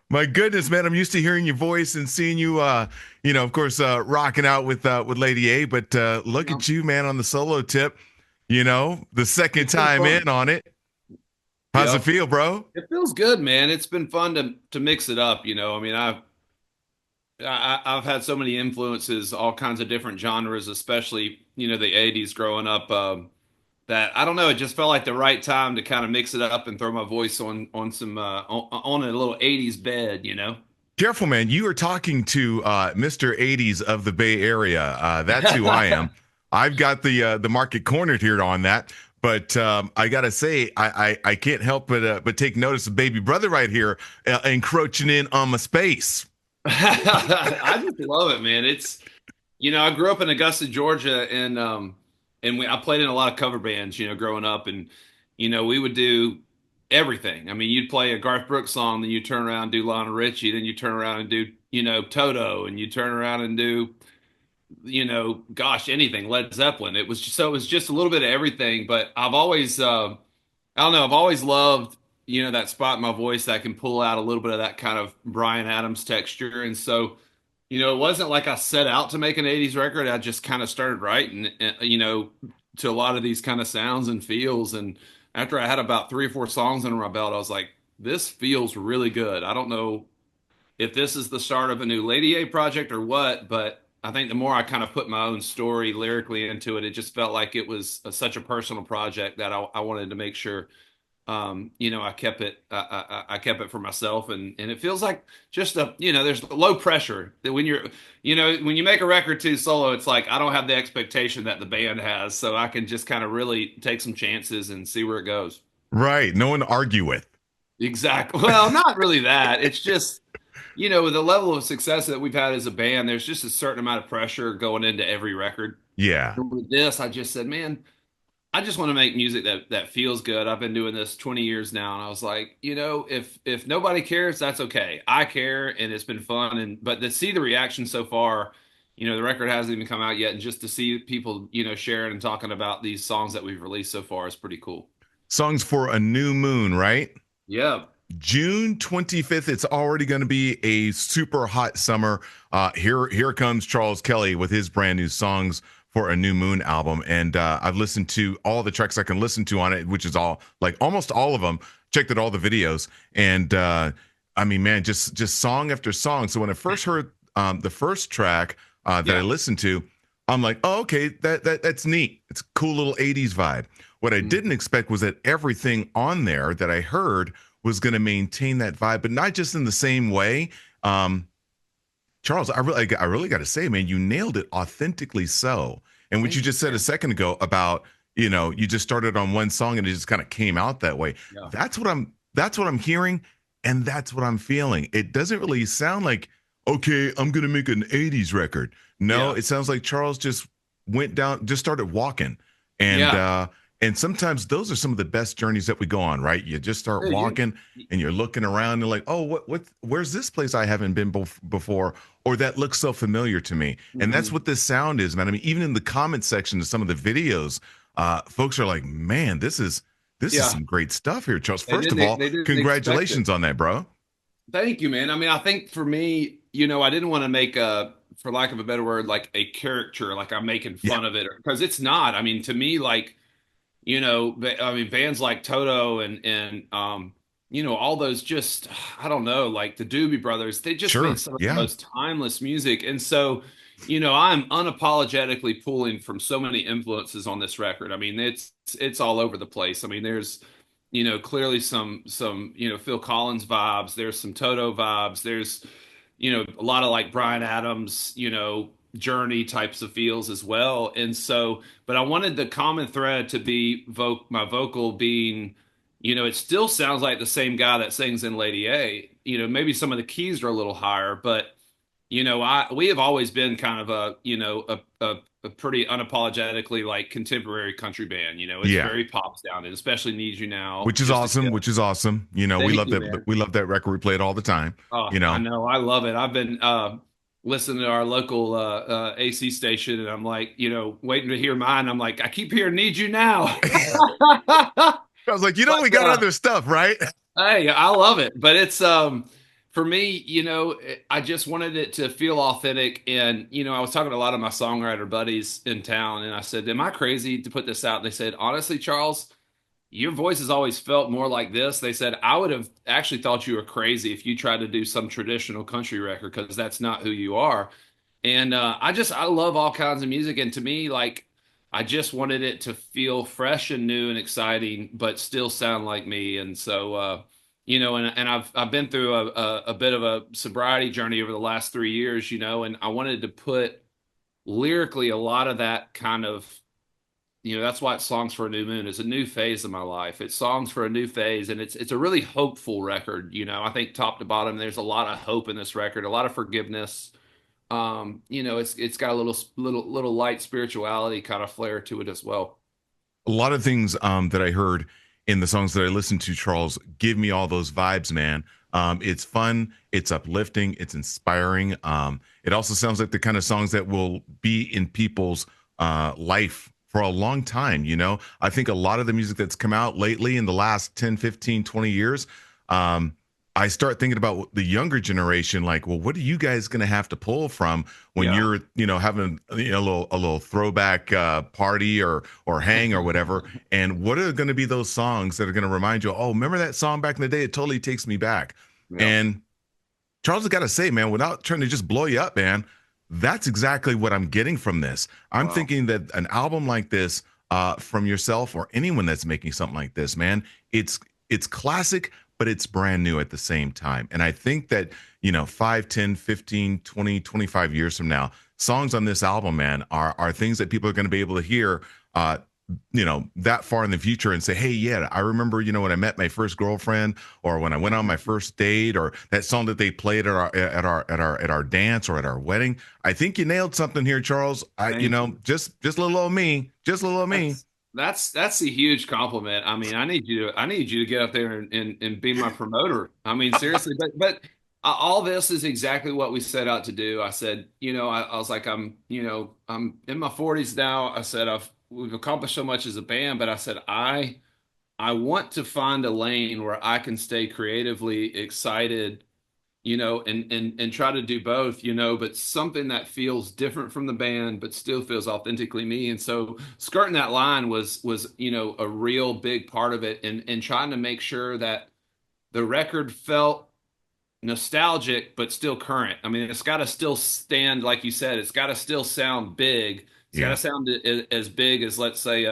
My goodness, man, I'm used to hearing your voice and seeing you, of course, rocking out with Lady A. But look Yeah, at you, man, on the solo tip. The second it's been time fun. in on it. How's it Yep. feel, bro? It feels good, man. It's been fun to mix it up, I mean, I've had so many influences, all kinds of different genres, especially, the 80s growing up, that I don't know, it just felt like the right time to kind of mix it up and throw my voice on some on a little 80s bed. Careful, man. You are talking to Mr. 80s of the Bay Area. That's who I am. I've got the market cornered here on that. But I gotta say, I can't help but take notice of baby brother right here encroaching in on my space. I just love it, man. I grew up in Augusta, Georgia, and I played in a lot of cover bands, growing up, and we would do everything. I mean, you'd play a Garth Brooks song, then you turn around and do Lionel Richie, then you turn around and do, Toto, and you turn around and do, gosh, anything, Led Zeppelin. It was just a little bit of everything, but I don't know, I've always loved, that spot in my voice that can pull out a little bit of that kind of Bryan Adams texture, and so. It wasn't like I set out to make an 80s record. I just kind of started writing, to a lot of these kind of sounds and feels. And after I had about three or four songs under my belt, I was like, this feels really good. I don't know if this is the start of a new Lady A project or what, but I think the more I kind of put my own story lyrically into it, it just felt like it was such a personal project that I wanted to make sure I kept it. I kept it for myself, and it feels like just there's low pressure that when when you make a record too solo, it's like I don't have the expectation that the band has, so I can just kind of really take some chances and see where it goes. Right. No one to argue with. Exactly. Well, not really that. It's just with the level of success that we've had as a band, there's just a certain amount of pressure going into every record. Yeah. And with this, I just said, man. I just want to make music that feels good. I've been doing this 20 years now, and I was like, if nobody cares, that's okay. I care, and it's been fun. And but to see the reaction so far, the record hasn't even come out yet, and just to see people, sharing and talking about these songs that we've released so far is pretty cool. Songs for a New Moon, right? Yeah, June 25th. It's already going to be a super hot summer. Here comes Charles Kelley with his brand new songs for a New Moon album, and I've listened to all the tracks I can listen to on it, which is all like almost all of them. Checked out all the videos, and I mean, man, just song after song. So when I first heard the first track that I yeah. listened to, I'm like, oh, okay, that's neat. It's a cool little 80s vibe. What I Mhm. didn't expect was that everything on there that I heard was going to maintain that vibe, but not just in the same way. Um, Charles, I really got to say, man, you nailed it authentically so. And what you Thank you, just said a man. second ago about, you just started on one song and it just kind of came out that way. Yeah. That's what I'm hearing, and that's what I'm feeling. It doesn't really sound like, okay, I'm gonna make an 80s record. No, Yeah. it sounds like Charles just went down, just started walking. And Yeah. and sometimes those are some of the best journeys that we go on, right? You just start Yeah, walking and you're looking around and like, oh, where's this place I haven't been before, or that looks so familiar to me. And that's mhm. what this sound is, man. I mean, even in the comment section of some of the videos, folks are like, man, this is Yeah. some great stuff here, Charles. They First of didn't. all, They didn't expect it. congratulations on that, bro. Thank you, man. I mean, I think for me, I didn't want to make for lack of a better word, like a caricature, like I'm making Yeah, fun of it, because it's not. I mean, to me, like, I mean, bands like Toto and all those just, I don't know, like the Doobie Brothers, they just made sure. some of the Yeah. most timeless music. And so, I'm unapologetically pulling from so many influences on this record. I mean, it's all over the place. I mean, there's clearly some Phil Collins vibes, there's some Toto vibes, there's a lot of like Bryan Adams, Journey types of feels as well. And so, but I wanted the common thread to be my vocal being, it still sounds like the same guy that sings in Lady A. Maybe some of the keys are a little higher, but we have always been kind of a pretty unapologetically like contemporary country band. It's Yeah. very pop sounding, especially Need You Now, Which is just a awesome. kid. Which is awesome. We Thank love you, that. man. We love that record. We play it all the time. Oh, You I know. know. I love it. I've been listening to our local AC station, and I'm like, waiting to hear mine. I'm like, I keep hearing "Need You Now." I was like, we But got other stuff, right? hey, I love it. But it's for me, I just wanted it to feel authentic. And, I was talking to a lot of my songwriter buddies in town, and I said, am I crazy to put this out? They said, honestly, Charles, your voice has always felt more like this. They said, I would have actually thought you were crazy if you tried to do some traditional country record because that's not who you are. And I love all kinds of music. And to me, like, I just wanted it to feel fresh and new and exciting, but still sound like me. And so, and I've been through a bit of a sobriety journey over the last 3 years, and I wanted to put lyrically a lot of that kind of, that's why it's Songs for a New Moon. It's a new phase of my life. It's songs for a new phase, and it's a really hopeful record. I think top to bottom, there's a lot of hope in this record, a lot of forgiveness. It's got a little light spirituality kind of flair to it as well. A lot of things that I heard in the songs that I listened to, Charles, give me all those vibes, man. It's fun, it's uplifting, it's inspiring. It also sounds like the kind of songs that will be in people's life for a long time. I think a lot of the music that's come out lately in the last 10, 15, 20 years, I start thinking about the younger generation, like, well, what are you guys going to have to pull from when Yeah. you're, having a little throwback party or hang or whatever? And what are going to be those songs that are going to remind you, oh, remember that song back in the day? It totally takes me back. Yeah. And Charles, I got to say, man, without trying to just blow you up, man, that's exactly what I'm getting from this. I'm Wow. thinking that an album like this, from yourself or anyone that's making something like this, man, it's classic, but it's brand new at the same time. And I think that, 5, 10, 15, 20, 25 years from now, songs on this album, man, are things that people are going to be able to hear, that far in the future and say, hey, yeah, I remember, when I met my first girlfriend or when I went on my first date or that song that they played at our dance or at our wedding. I think you nailed something here, Charles. Thank you. Just little old me, just little old me. That's a huge compliment. I mean, I need you to get up there and be my promoter. I mean, seriously, but all this is exactly what we set out to do. I said, I was like, I'm in my 40s now. I said, we've accomplished so much as a band, but I said, I want to find a lane where I can stay creatively excited, and try to do both, but something that feels different from the band, but still feels authentically me. And so skirting that line was, a real big part of it, and trying to make sure that the record felt nostalgic but still current. I mean, it's got to still stand, like you said, it's got to still sound big. It's got to Yeah. sound as big as, let's say,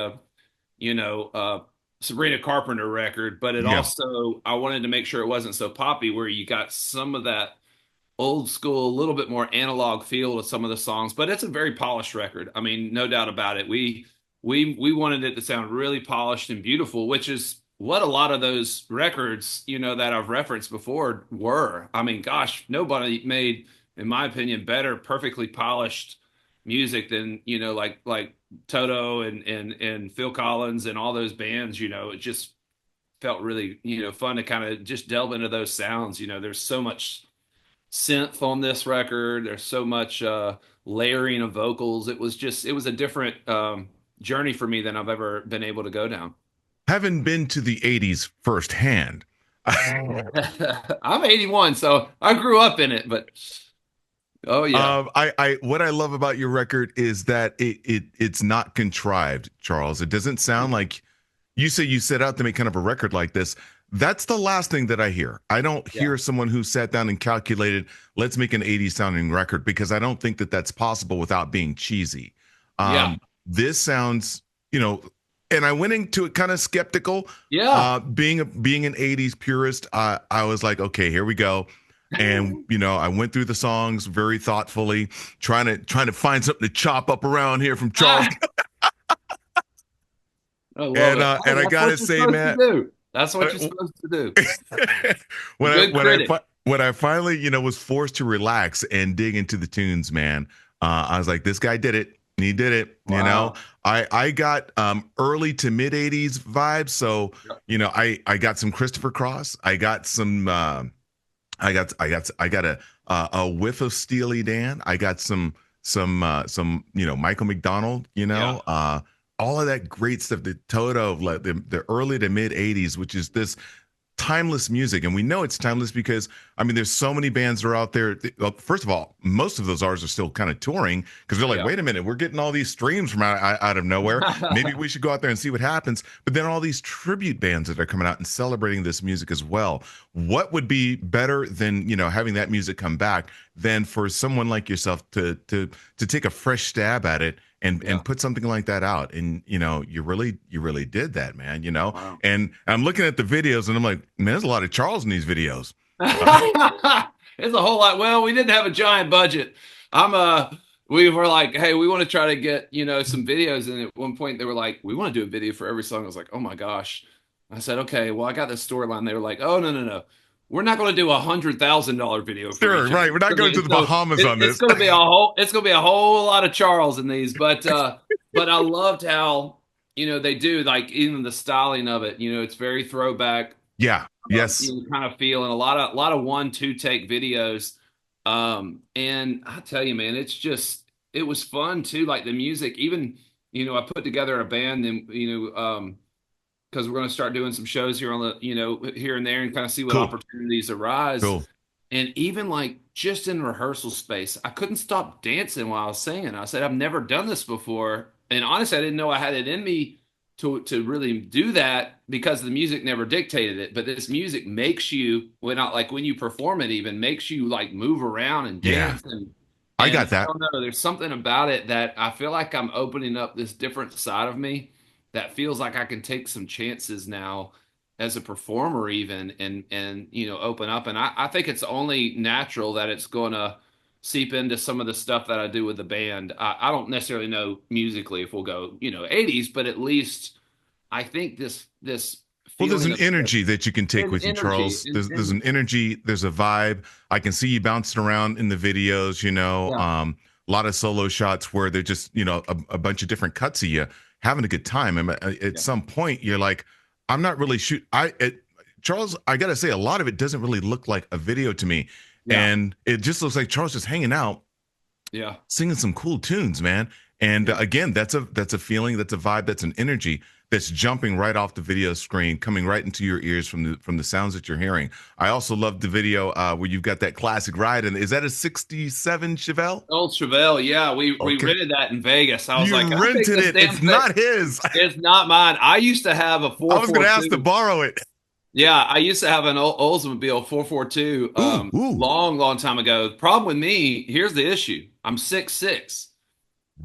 you know, uh, Sabrina Carpenter record, but it Yeah. also, I wanted to make sure it wasn't so poppy, where you got some of that old school, a little bit more analog feel to some of the songs, but it's a very polished record. I mean, no doubt about it. We wanted it to sound really polished and beautiful, which is what a lot of those records, that I've referenced before were. I mean, gosh, nobody made, in my opinion, better, perfectly polished music than, like Toto and Phil Collins and all those bands. It just felt really, fun to kind of just delve into those sounds. There's so much synth on this record. There's so much layering of vocals. It was a different journey for me than I've ever been able to go down. Having been to the 80s firsthand, I'm 81, so I grew up in it, but oh yeah. I what I love about your record is that it's not contrived, Charles. It doesn't sound like you say you set out to make kind of a record like this. That's the last thing that I hear. I don't Yeah. hear someone who sat down and calculated, let's make an 80s sounding record, because I don't think that that's possible without being cheesy. Yeah. This sounds, and I went into it kind of skeptical. Yeah. Being an 80s purist, I was like, okay, here we go. And I went through the songs very thoughtfully, trying to find something to chop up around here from Charles. Ah, I love And it. and I That's gotta what you're say, supposed to man, do. That's what you're uh, supposed to do. when I Good when I critic. fi- when I finally was forced to relax and dig into the tunes, man, I was like, this guy did it. He did it. Wow. I got early to mid '80s vibes. So Yep. I got some Christopher Cross. I got some. I got a whiff of Steely Dan. I got some Michael McDonald. Yeah. All of that great stuff. The Toto of like the early to mid '80s, which is this. timeless music, and we know it's timeless because I mean there's so many bands that are out there. Well, first of all, most of those artists are still kind of touring because they're like, Yeah. wait a minute, we're getting all these streams from out of nowhere, maybe we should go out there and see what happens. But then all these tribute bands that are coming out and celebrating this music as well. What would be better than, you know, having that music come back than for someone like yourself to take a fresh stab at it Yeah. and put something like that out? And you know, you really did that, man, you know. Wow. And I'm looking at the videos and I'm like, man, there's a lot of Charles in these videos. It's a whole lot. Well, we didn't have a giant budget. We were like, hey, we want to try to get, some videos. And at one point they were like, we want to do a video for every song. I was like, oh my gosh. I said, okay, well, I got this storyline. They were like, oh, no, no, no. We're not going to do $100,000 video for Sure, each of right. them. We're not going to the Bahamas on It's this. going to be a whole lot of Charles in these. But I loved how, they do like even the styling of it. It's very throwback, Yeah. Yes. kind of feel, and a lot of 1-2 take videos. And I tell you, man, it was fun too. Like the music, even, I put together a band and, because we're going to start doing some shows here on the, here and there and kind of see what Cool. opportunities arise. Cool. And even like just in rehearsal space, I couldn't stop dancing while I was singing. I said, I've never done this before. And honestly, I didn't know I had it in me to really do that because the music never dictated it. But this music makes you, when you perform it, even makes you like move around and Yeah. dance. And I got I that. don't know, there's something about it that I feel like I'm opening up this different side of me that feels like I can take some chances now as a performer even and open up. And I think it's only natural that it's gonna seep into some of the stuff that I do with the band. I don't necessarily know musically if we'll go, 80s, but at least I think this Well, there's feeling an of energy that you can take with you, energy Charles. There's an energy, there's a vibe. I can see you bouncing around in the videos, you know, yeah, a lot of solo shots where they're just, you know, a bunch of different cuts of you having a good time. And at yeah, some point, you're like, I'm not really Charles, I gotta say, a lot of it doesn't really look like a video to me, yeah, and it just looks like Charles just hanging out yeah, singing some cool tunes, man. And yeah. again, that's a feeling, that's a vibe, that's an energy that's jumping right off the video screen, coming right into your ears from the sounds that you're hearing. I also love the video where you've got that classic ride, and is that a '67 Chevelle? Old Chevelle, yeah, we Okay, rented that in Vegas. I was you like, I think rented this it. damn It's thing, not his. it's not mine. I used to have a I was gonna ask to 442. borrow it. Yeah, I used to have an Oldsmobile 442 Ooh, ooh, long, long time ago. The problem with me, here's the issue. I'm 6'6".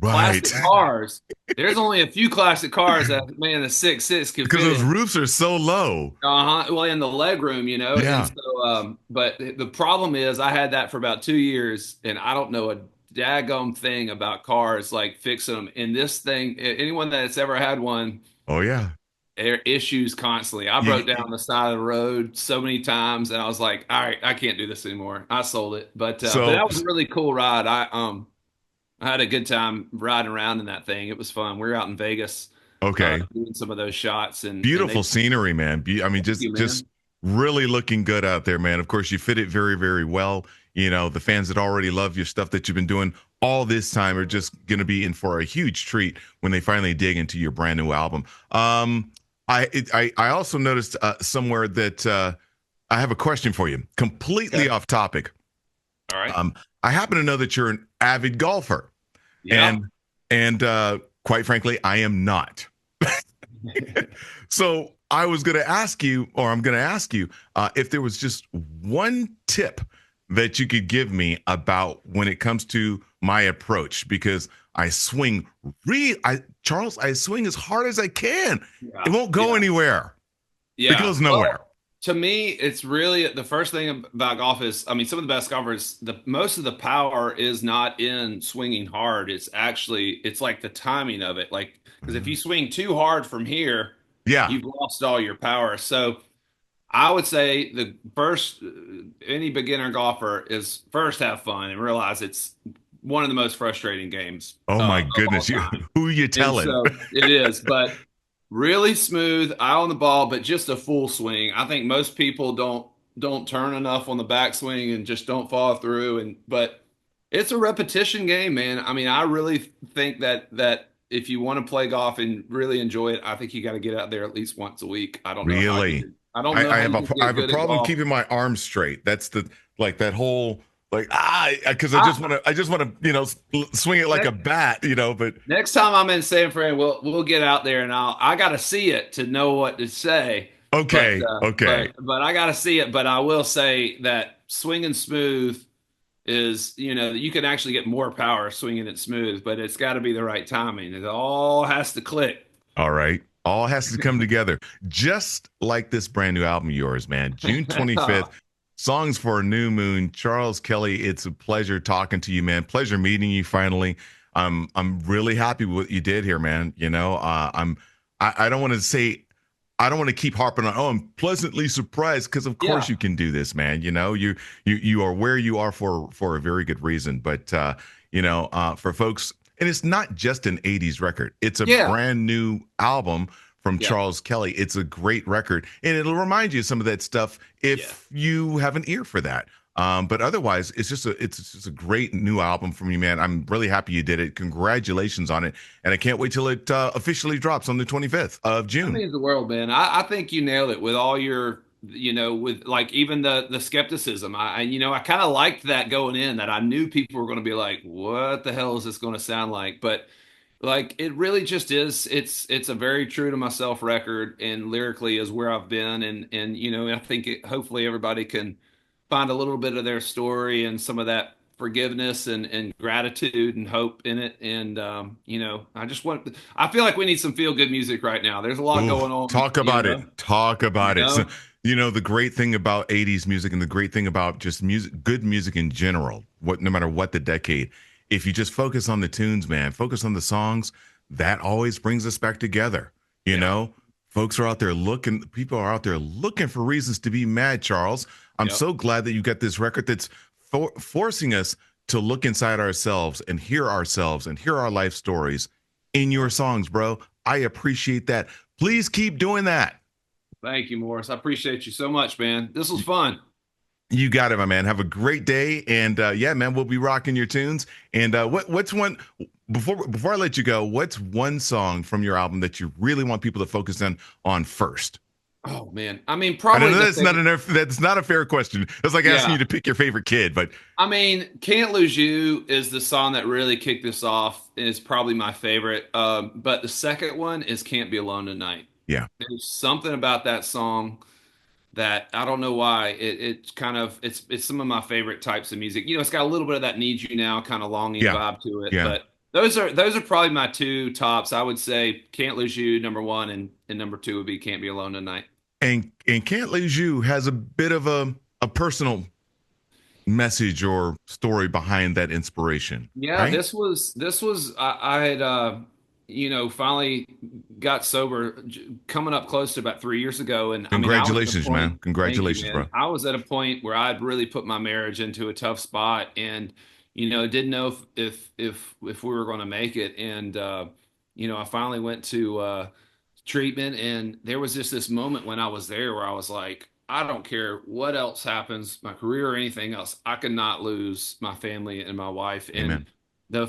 right. Classic cars. There's only a few classic cars that man the 6'6" can Because fit those in. roofs are so low. Uh-huh. Well, in the leg room, and Yeah. so but the problem is I had that for about 2 years and I don't know a daggone thing about cars, like fixing them. And this thing, anyone that's ever had one, Oh yeah. issues constantly. I broke You, down the side of the road so many times, and I was like, "All right, I can't do this anymore." I sold it, but so that was a really cool ride. I had a good time riding around in that thing. It was fun. We were out in Vegas, okay. doing some of those shots, and Beautiful scenery, man. I mean, thank just you, just man. really looking good out there, man. Of course, you fit it very, very well. You know, the fans that already love your stuff that you've been doing all this time are just going to be in for a huge treat when they finally dig into your brand new album. I also noticed somewhere that I have a question for you, completely Okay. off topic. All right. Um, I happen to know that you're an avid golfer, Yeah. and quite frankly, I am not. So I was going to ask you, or I'm going to ask you, if there was just one tip that you could give me about when it comes to my approach, because I swing Charles, I swing as hard as I can. It Yeah. won't go Yeah. anywhere. It Yeah. goes nowhere. Well, to me, it's really the first thing about golf is, I mean, some of the best golfers, the most of the power is not in swinging hard. It's like the timing of it. Like, because if you swing too hard from here, Yeah. you've lost all your power. So I would say the first, any beginner golfer is first have fun and realize it's one of the most frustrating games Oh my of all goodness, you time. who are you And telling? so it is, but really smooth, eye on the ball, but just a full swing. I think most people don't turn enough on the backswing and just don't follow through. But it's a repetition game, man. I mean, I really think that if you want to play golf and really enjoy it, I think you got to get out there at least once a week. I don't know how you Really? I don't know how you can I get have a good at problem golf. keeping my arms straight. That's the like that whole like because I, I just want to swing it like a next, bat, but next time I'm in San Fran, we'll get out there and I got to see it to know what to say. okay, okay. But I got to see it. But I will say that swinging smooth is, you can actually get more power swinging it smooth, but it's got to be the right timing. It all has to click. All right. All has to come together. Just like this brand new album of yours, man. June 25th, Songs for a New Moon. Charles Kelley, it's a pleasure talking to you, man. Pleasure meeting you finally. I'm really happy with what you did here, man. I don't want to say I don't want to keep harping on, oh, I'm pleasantly surprised because of course Yeah, you can do this, man. You are where you are for a very good reason. But for folks, and it's not just an 80s record. It's a yeah, brand new album from yeah, Charles Kelley. It's a great record. And it'll remind you of some of that stuff yeah. if you have an ear for that. But otherwise, it's just a great new album from you, man. I'm really happy you did it. Congratulations on it, and I can't wait till it officially drops on the 25th of That June. means the world, man. I think you nailed it with all your, with like even the skepticism. I kind of liked that going in, that I knew people were going to be like, what the hell is this going to sound like? But like it really just is. It's a very true to myself record, and lyrically is where I've been, and I think hopefully everybody can find a little bit of their story and some of that forgiveness and gratitude and hope in it. And I feel like we need some feel good music right now. There's a lot Ooh, going on, talk about it. Talk you about it. So, know. the great thing about 80s music and the great thing about just music, good music in general, no matter what the decade, if you just focus on the tunes, man, focus on the songs, that always brings us back together. You Yeah. know, Folks are out there people are out there looking for reasons to be mad, Charles. I'm Yep. so glad that you got this record that's forcing us to look inside ourselves and hear our life stories in your songs, bro. I appreciate that. Please keep doing that. Thank you, Morris. I appreciate you so much, man. This was fun. You got it, my man. Have a great day, and yeah, man, we'll be rocking your tunes. And what's one before I let you go? What's one song from your album that you really want people to focus on first? Oh man. I mean, I don't probably know the that's not thing. enough. That's not a fair question. It's like asking Yeah. you to pick your favorite kid, but I mean, Can't Lose You is the song that really kicked this off. It's probably my favorite. But the second one is Can't Be Alone Tonight. yeah, There's something about that song that I don't know why it kind of it's some of my favorite types of music. It's got a little bit of that Need You Now kind of longing yeah, vibe to it. yeah. But those are probably my two tops. I would say Can't Lose You number one, and number two would be Can't Be Alone Tonight. And Can't Lose You has a bit of a personal message or story behind that inspiration, Yeah, right? this was I had finally got sober coming up close to about 3 years ago, and I mean I was at a Congratulations, point. man. Thank you, Congratulations, bro. man. I was at a point where I'd really put my marriage into a tough spot, and didn't know if we were going to make it, and I finally went to treatment, and there was just this moment when I was there where I was like, I don't care what else happens, my career or anything else, I cannot lose my family and my wife. And Amen. the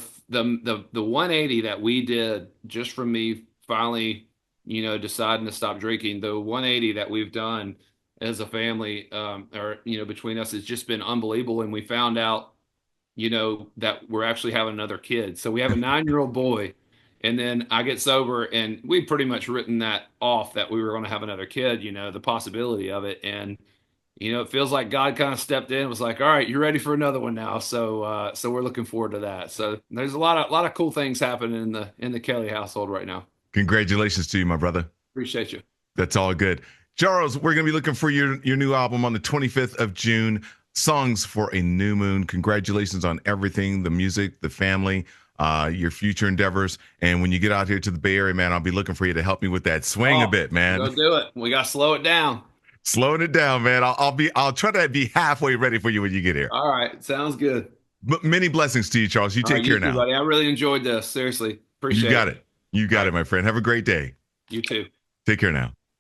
180 that we did just from me finally, deciding to stop drinking, the 180 that we've done as a family, or between us, has just been unbelievable. And we found out, that we're actually having another kid. So we have a 9-year-old boy. And then I get sober, and we'd pretty much written that off, that we were going to have another kid, the possibility of it. And, it feels like God kind of stepped in and was like, all right, you're ready for another one now. So we're looking forward to that. So there's a lot of cool things happening in the Kelly household right now. Congratulations to you, my brother. Appreciate you. That's all good. Charles, we're going to be looking for your new album on the 25th of June, Songs for a New Moon. Congratulations on everything, the music, the family, your future endeavors. And when you get out here to the Bay Area, man, I'll be looking for you to help me with that swing a Oh, bit, man. go do it. We got to slow it down. Slowing it down, man. I'll try to be halfway ready for you when you get here. All right. Sounds good. But many blessings to you, Charles. You All right. take You care too, now. buddy. I really enjoyed this. Seriously. You Appreciate got it. it. You All got right. it, my friend. Have a great day. You too. Take care now.